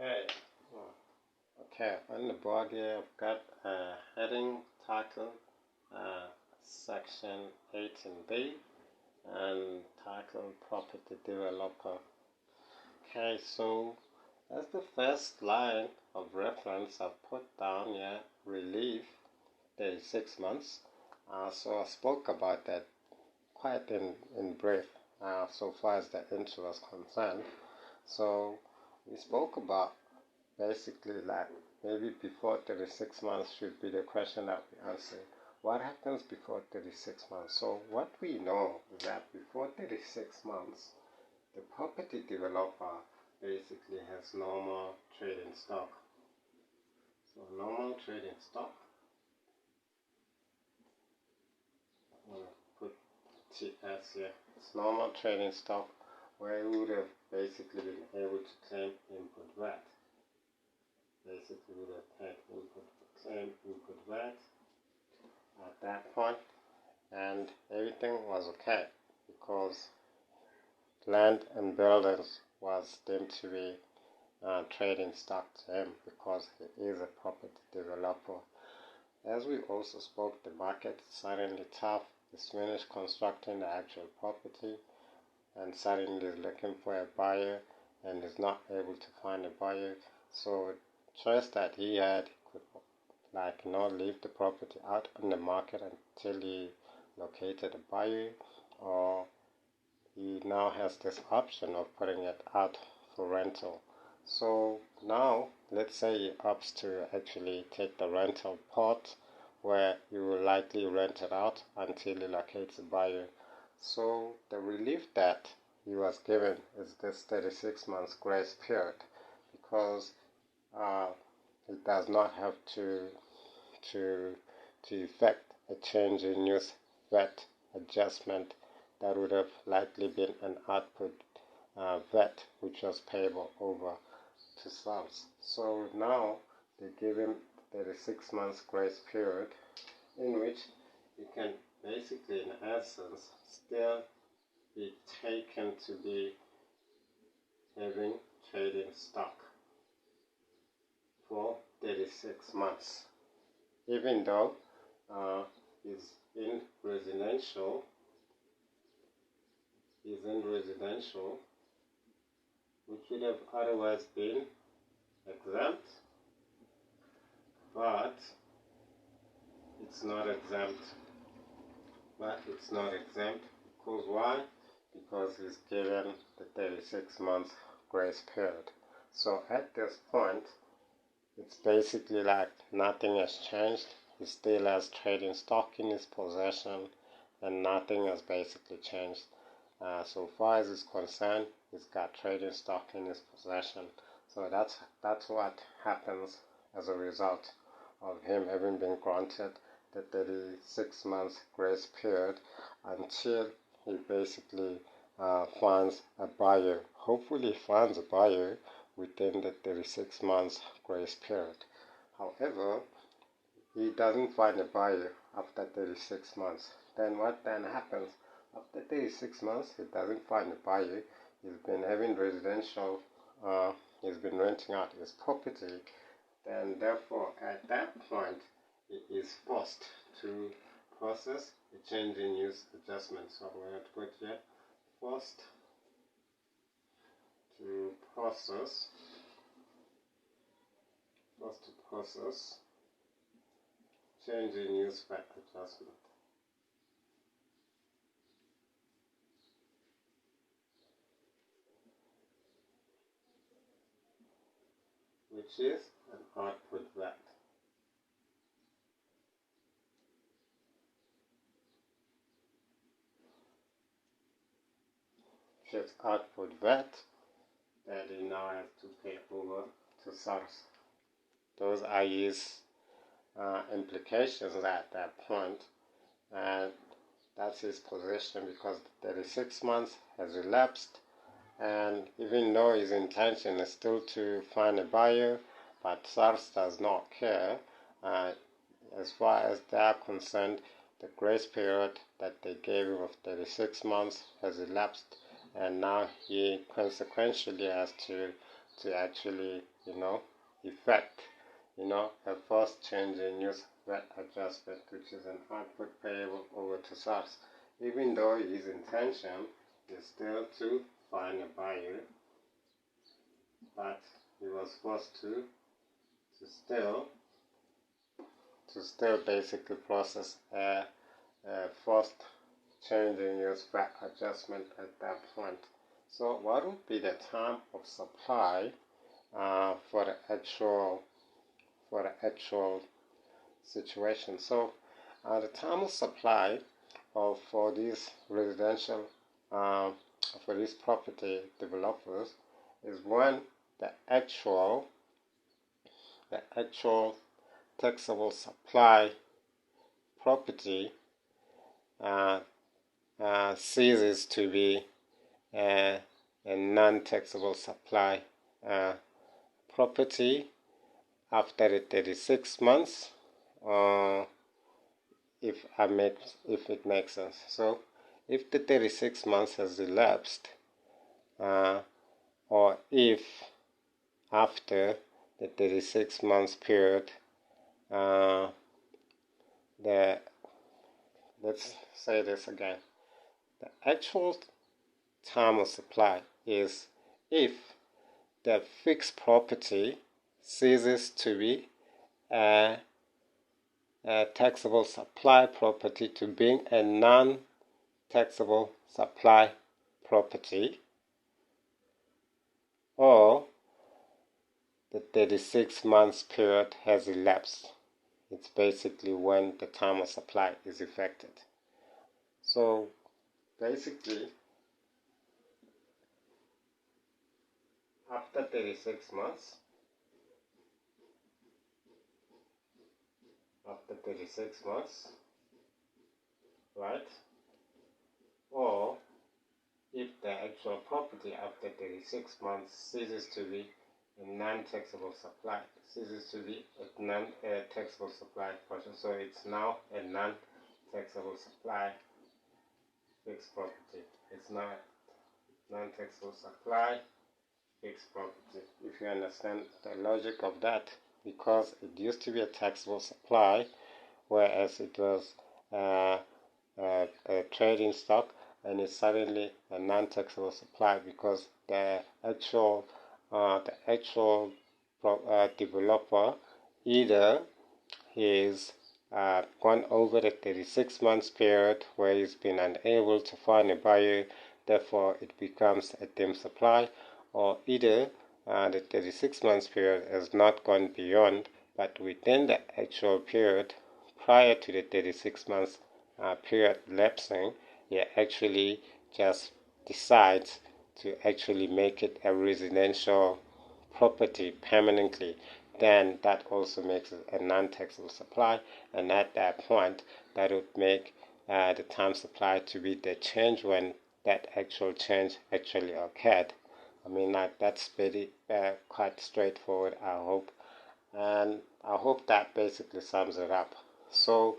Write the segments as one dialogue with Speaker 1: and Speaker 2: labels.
Speaker 1: Okay. Okay, on the board here I've got heading title, section 18B, and title property developer. Okay, so as the first line of reference I've put down here, relief, 36 months. So I spoke about that quite in brief so far as the intro was concerned. So we spoke about basically like maybe before 36 months should be the question that we answer. What happens before 36 months? So what we know is that before 36 months, the property developer basically has normal trading stock. So normal trading stock, I'm going to put TS here. It's normal trading stock where we would have basically been able to claim input VAT. Basically would have had claim input VAT at that point, and everything was okay because land and buildings was deemed to be trading stock to him because he is a property developer. As we also spoke, the market is suddenly tough. He's finished constructing the actual property and suddenly is looking for a buyer and is not able to find a buyer. So choice that he had could leave the property out on the market until he located a buyer, or he now has this option of putting it out for rental. So now let's say he opts to actually take the rental part where he will likely rent it out until he locates a buyer. So the relief that he was given is this 36 months grace period because it does not have to effect a change in use VAT adjustment that would have likely been an output VAT which was payable over to SARS. So now they give him 36 months grace period in which he can basically in essence still be taken to be having trading stock for 36 months, even though he's in residential, which would have otherwise been exempt, but it's not exempt. Because why? Because he's given the 36 months grace period. So at this point, it's basically like nothing has changed. He still has trading stock in his possession and nothing has basically changed. So far as he's concerned, he's got trading stock in his possession. So that's what happens as a result of him having been granted the 36 months grace period until he basically finds a buyer. Hopefully he finds a buyer within the 36 months grace period. However, he doesn't find a buyer after 36 months. Then what then happens? After 36 months, he doesn't find a buyer. He's been having residential, he's been renting out his property. Then therefore, at that point, he is forced to process a change in use adjustment. So I'm going to put here, forced to process change in use VAT adjustment, which is an output VAT. Which is output VAT that he now has to pay over to SARS. Those are his implications at that point, and that's his position because 36 months has elapsed, and even though his intention is still to find a buyer, but SARS does not care. As far as they are concerned, the grace period that they gave him of 36 months has elapsed, and now he consequentially has to to actually, effect, a first change in use VAT adjustment, which is an output payable over to SARS. Even though his intention is still to find a buyer, but he was forced to still basically process a first change in use VAT adjustment at that point. So what would be the time of supply for the actual situation? So the time of supply for these residential for these property developers is when the actual taxable supply property ceases to be a non-taxable supply property after the 36 months, if it makes sense. So if the 36 months has elapsed, or if after the 36 months period, let's say this again, the actual time of supply is if the fixed property ceases to be a taxable supply property to being a non-taxable supply property, or the 36 months period has elapsed. It's basically when the time of supply is effected. So basically, after 36 months, right? Or if the actual property after 36 months ceases to be a non-taxable supply, taxable supply portion, so it's now a non-taxable supply fixed property. It's not non-taxable supply fixed property, if you understand the logic of that, because it used to be a taxable supply, whereas it was a trading stock, and it's suddenly a non-taxable supply because the actual developer either is gone over the 36 months period where he's been unable to find a buyer, therefore it becomes a dim supply, or either the 36 months period has not gone beyond, but within the actual period prior to the 36 months period lapsing, he actually just decides to actually make it a residential property permanently, then that also makes it a non-taxable supply, and at that point that would make the time supply to be the change when that actual change actually occurred. I mean, that's very quite straightforward, I hope, and I hope that basically sums it up. So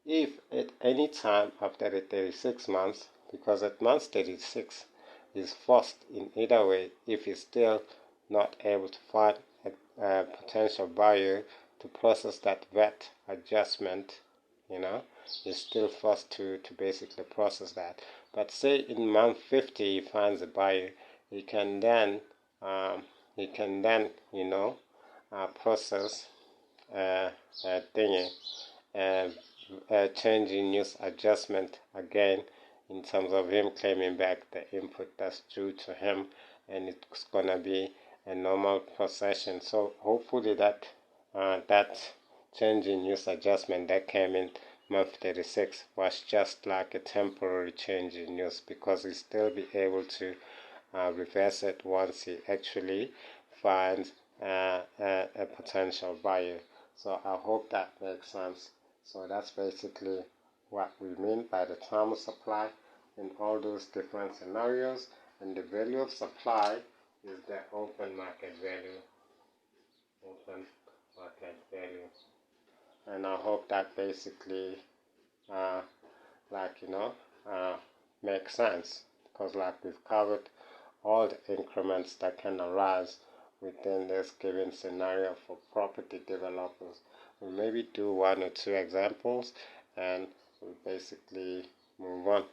Speaker 1: if at any time after the 36 months, because at month 36 is forced in either way, if he's still not able to find a potential buyer to process that VAT adjustment, he's still forced to basically process that. But say in month 50 he finds a buyer, he can then process a change in use adjustment again, in terms of him claiming back the input that's due to him, and it's gonna be a normal procession. So hopefully that change in use adjustment that came in month 36 was just like a temporary change in use, because he'll still be able to reverse it once he actually finds a potential buyer. So I hope that makes sense. So that's basically what we mean by the time of supply in all those different scenarios, and the value of supply is the open market value. And I hope that basically makes sense, because like we've covered all the increments that can arise within this given scenario for property developers. We'll maybe do one or two examples and we'll basically move on.